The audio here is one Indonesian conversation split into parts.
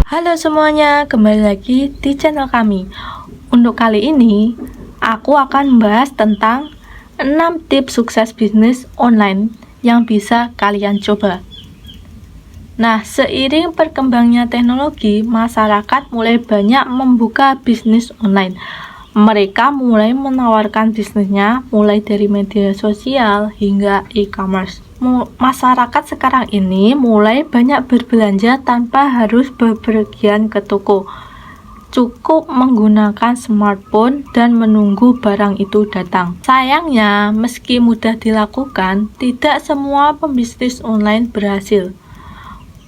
Halo semuanya, kembali lagi di channel kami. Untuk kali ini, aku akan membahas tentang 6 tips sukses bisnis online yang bisa kalian coba. Nah, seiring berkembangnya teknologi, masyarakat mulai banyak membuka bisnis online. Mereka mulai menawarkan bisnisnya mulai dari media sosial hingga e-commerce. Masyarakat sekarang ini mulai banyak berbelanja tanpa harus bepergian ke toko. Cukup menggunakan smartphone dan menunggu barang itu datang. Sayangnya, meski mudah dilakukan, tidak semua pembisnis online berhasil.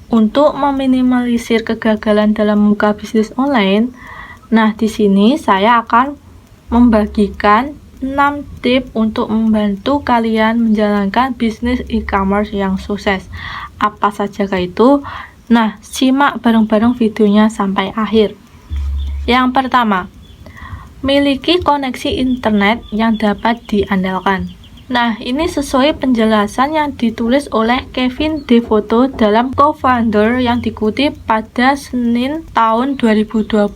Untuk meminimalisir kegagalan dalam membuka bisnis online, nah, di sini saya akan membagikan 6 tips untuk membantu kalian menjalankan bisnis e-commerce yang sukses. Apa saja itu? Nah, simak bareng-bareng videonya sampai akhir. Yang pertama, miliki koneksi internet yang dapat diandalkan. Nah, ini sesuai penjelasan yang ditulis oleh Kevin DeVoto dalam Co-founder yang dikutip pada Senin tahun 2022,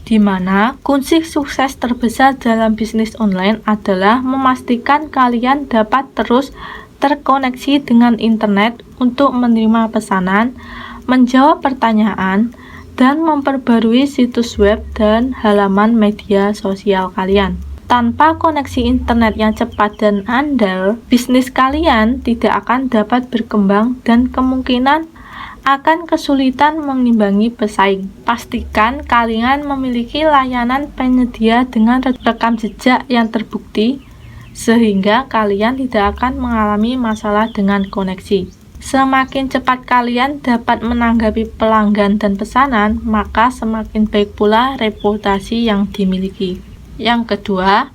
di mana kunci sukses terbesar dalam bisnis online adalah memastikan kalian dapat terus terkoneksi dengan internet untuk menerima pesanan, menjawab pertanyaan, dan memperbarui situs web dan halaman media sosial kalian. Tanpa koneksi internet yang cepat dan andal, bisnis kalian tidak akan dapat berkembang dan kemungkinan akan kesulitan mengimbangi pesaing. Pastikan kalian memiliki layanan penyedia dengan rekam jejak yang terbukti, sehingga kalian tidak akan mengalami masalah dengan koneksi. Semakin cepat kalian dapat menanggapi pelanggan dan pesanan, maka semakin baik pula reputasi yang dimiliki. Yang kedua,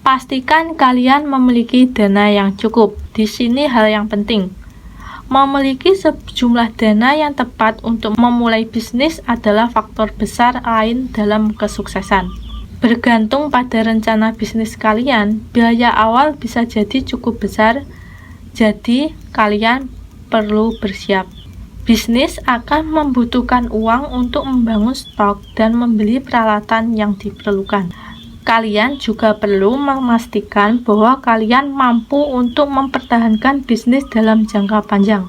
pastikan kalian memiliki dana yang cukup. Di sini hal yang penting. Memiliki sejumlah dana yang tepat untuk memulai bisnis adalah faktor besar lain dalam kesuksesan. Bergantung pada rencana bisnis kalian, biaya awal bisa jadi cukup besar, jadi kalian perlu bersiap. Bisnis akan membutuhkan uang untuk membangun stok dan membeli peralatan yang diperlukan. Kalian juga perlu memastikan bahwa kalian mampu untuk mempertahankan bisnis dalam jangka panjang.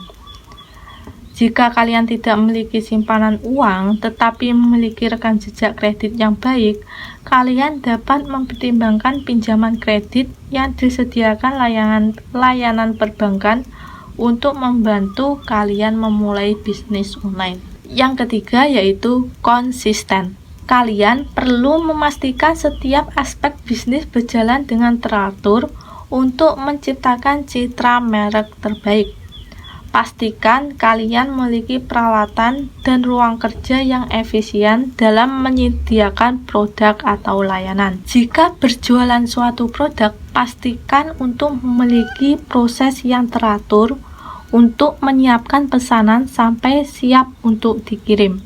Jika kalian tidak memiliki simpanan uang tetapi memiliki rekam jejak kredit yang baik, kalian dapat mempertimbangkan pinjaman kredit yang disediakan layanan perbankan untuk membantu kalian memulai bisnis online. Yang ketiga yaitu konsisten. Kalian perlu memastikan setiap aspek bisnis berjalan dengan teratur untuk menciptakan citra merek terbaik. Pastikan kalian memiliki peralatan dan ruang kerja yang efisien dalam menyediakan produk atau layanan. Jika berjualan suatu produk, pastikan untuk memiliki proses yang teratur untuk menyiapkan pesanan sampai siap untuk dikirim.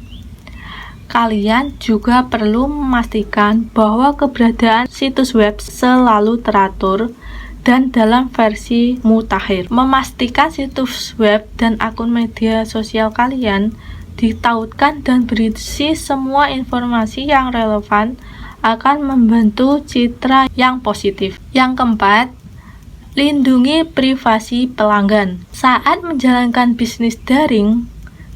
Kalian juga perlu memastikan bahwa keberadaan situs web selalu teratur dan dalam versi mutakhir. Memastikan situs web dan akun media sosial kalian ditautkan dan berisi semua informasi yang relevan akan membantu citra yang positif. Yang keempat, lindungi privasi pelanggan. Saat menjalankan bisnis daring,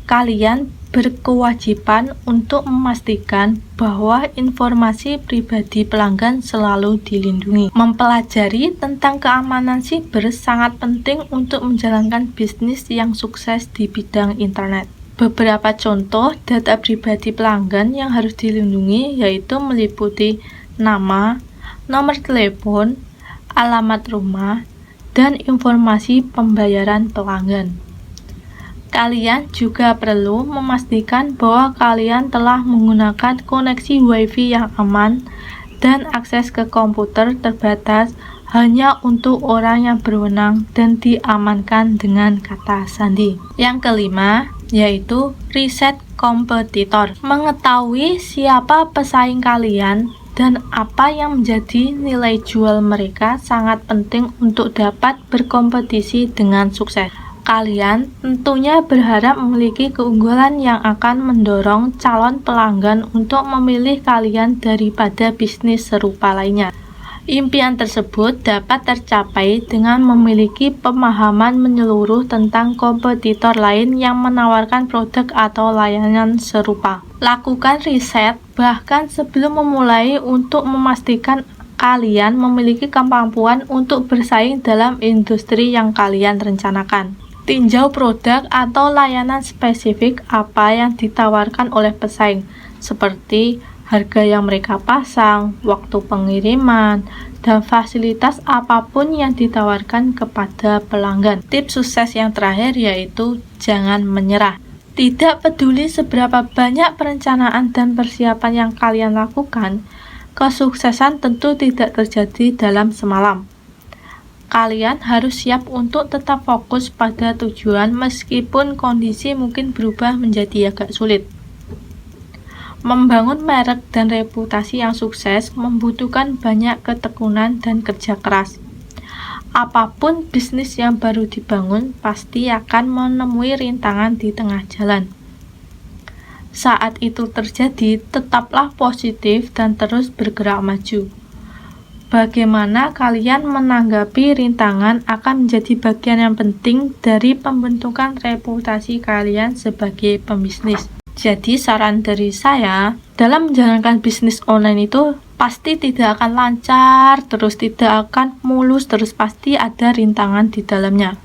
kalian berkewajiban untuk memastikan bahwa informasi pribadi pelanggan selalu dilindungi. Mempelajari tentang keamanan siber sangat penting untuk menjalankan bisnis yang sukses di bidang internet. Beberapa contoh data pribadi pelanggan yang harus dilindungi yaitu meliputi nama, nomor telepon, alamat rumah, dan informasi pembayaran pelanggan. Kalian juga perlu memastikan bahwa kalian telah menggunakan koneksi WiFi yang aman dan akses ke komputer terbatas hanya untuk orang yang berwenang dan diamankan dengan kata sandi. Yang kelima, yaitu riset kompetitor. Mengetahui siapa pesaing kalian dan apa yang menjadi nilai jual mereka sangat penting untuk dapat berkompetisi dengan sukses. Kalian tentunya berharap memiliki keunggulan yang akan mendorong calon pelanggan untuk memilih kalian daripada bisnis serupa lainnya. Impian tersebut dapat tercapai dengan memiliki pemahaman menyeluruh tentang kompetitor lain yang menawarkan produk atau layanan serupa. Lakukan riset bahkan sebelum memulai untuk memastikan kalian memiliki kemampuan untuk bersaing dalam industri yang kalian rencanakan. Tinjau produk atau layanan spesifik apa yang ditawarkan oleh pesaing, seperti harga yang mereka pasang, waktu pengiriman, dan fasilitas apapun yang ditawarkan kepada pelanggan. Tips sukses yang terakhir yaitu jangan menyerah. Tidak peduli seberapa banyak perencanaan dan persiapan yang kalian lakukan, kesuksesan tentu tidak terjadi dalam semalam. Kalian harus siap untuk tetap fokus pada tujuan meskipun kondisi mungkin berubah menjadi agak sulit. Membangun merek dan reputasi yang sukses membutuhkan banyak ketekunan dan kerja keras. Apapun bisnis yang baru dibangun pasti akan menemui rintangan di tengah jalan. Saat itu terjadi, tetaplah positif dan terus bergerak maju. Bagaimana kalian menanggapi rintangan akan menjadi bagian yang penting dari pembentukan reputasi kalian sebagai pembisnis. Jadi saran dari saya, dalam menjalankan bisnis online itu pasti tidak akan lancar, terus tidak akan mulus, terus pasti ada rintangan di dalamnya.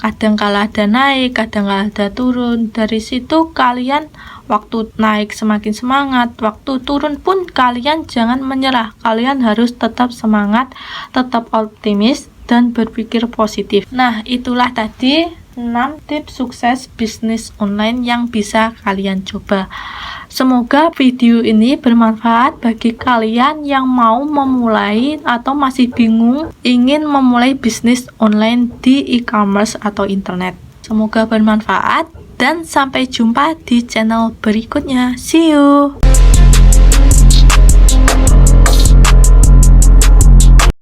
Kadang kala ada naik, kadang kala ada turun. Dari situ kalian waktu naik semakin semangat, waktu turun pun kalian jangan menyerah. Kalian harus tetap semangat, tetap optimis, dan berpikir positif. Nah, itulah tadi 6 tips sukses bisnis online yang bisa kalian coba. Semoga video ini bermanfaat bagi kalian yang mau memulai atau masih bingung ingin memulai bisnis online di e-commerce atau internet. Semoga bermanfaat dan sampai jumpa di channel berikutnya. See you!